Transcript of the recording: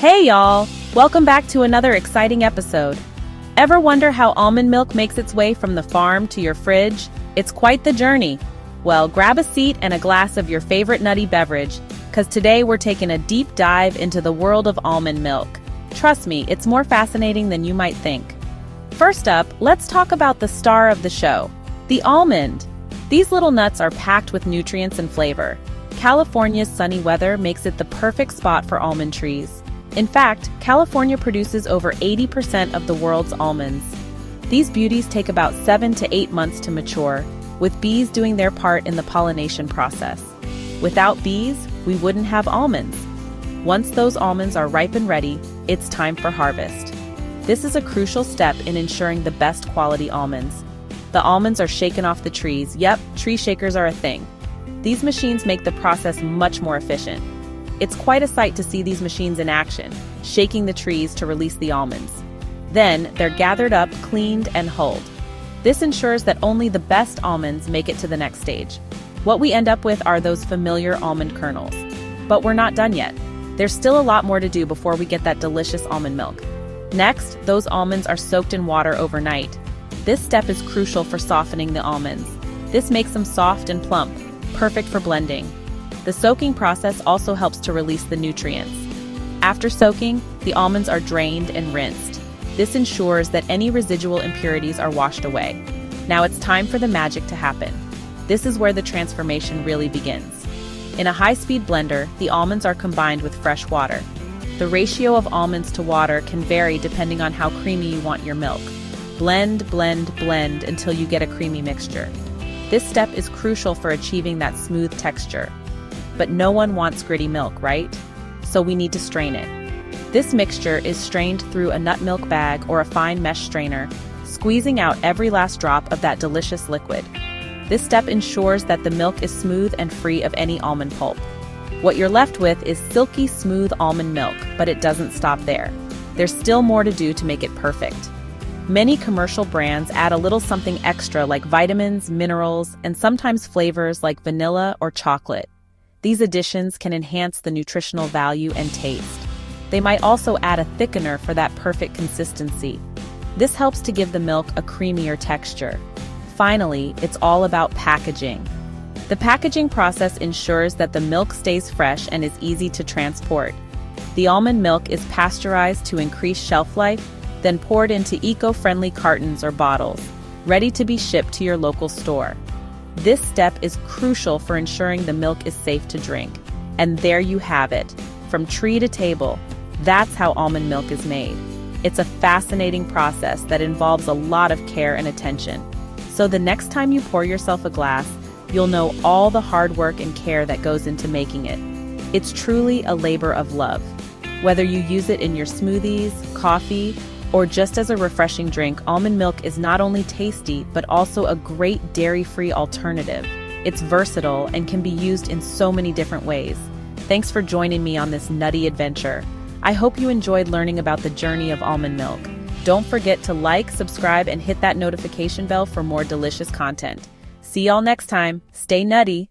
Hey y'all! Welcome back to another exciting episode. Ever wonder how almond milk makes its way from the farm to your fridge? It's quite the journey. Well, grab a seat and a glass of your favorite nutty beverage, because today we're taking a deep dive into the world of almond milk. Trust me, it's more fascinating than you might think. First up, let's talk about the star of the show, the almond. These little nuts are packed with nutrients and flavor. California's sunny weather makes it the perfect spot for almond trees. In fact, California produces over 80% of the world's almonds. These beauties take about 7 to 8 months to mature, with bees doing their part in the pollination process. Without bees, we wouldn't have almonds. Once those almonds are ripe and ready, it's time for harvest. This is a crucial step in ensuring the best quality almonds. The almonds are shaken off the trees. Yep, tree shakers are a thing. These machines make the process much more efficient. It's quite a sight to see these machines in action, shaking the trees to release the almonds. Then, they're gathered up, cleaned, and hulled. This ensures that only the best almonds make it to the next stage. What we end up with are those familiar almond kernels. But we're not done yet. There's still a lot more to do before we get that delicious almond milk. Next, those almonds are soaked in water overnight. This step is crucial for softening the almonds. This makes them soft and plump, perfect for blending. The soaking process also helps to release the nutrients. After soaking, the almonds are drained and rinsed. This ensures that any residual impurities are washed away. Now it's time for the magic to happen. This is where the transformation really begins. In a high-speed blender, the almonds are combined with fresh water. The ratio of almonds to water can vary depending on how creamy you want your milk. Blend, blend, blend until you get a creamy mixture. This step is crucial for achieving that smooth texture. But no one wants gritty milk, right? So we need to strain it. This mixture is strained through a nut milk bag or a fine mesh strainer, squeezing out every last drop of that delicious liquid. This step ensures that the milk is smooth and free of any almond pulp. What you're left with is silky smooth almond milk, but it doesn't stop there. There's still more to do to make it perfect. Many commercial brands add a little something extra like vitamins, minerals, and sometimes flavors like vanilla or chocolate. These additions can enhance the nutritional value and taste. They might also add a thickener for that perfect consistency. This helps to give the milk a creamier texture. Finally, it's all about packaging. The packaging process ensures that the milk stays fresh and is easy to transport. The almond milk is pasteurized to increase shelf life, then poured into eco-friendly cartons or bottles, ready to be shipped to your local store. This step is crucial for ensuring the milk is safe to drink. And there you have it, from tree to table. That's how almond milk is made. It's a fascinating process that involves a lot of care and attention. So the next time you pour yourself a glass, you'll know all the hard work and care that goes into making it. It's truly a labor of love. Whether you use it in your smoothies, coffee, or just as a refreshing drink, almond milk is not only tasty, but also a great dairy-free alternative. It's versatile and can be used in so many different ways. Thanks for joining me on this nutty adventure. I hope you enjoyed learning about the journey of almond milk. Don't forget to like, subscribe, and hit that notification bell for more delicious content. See y'all next time. Stay nutty.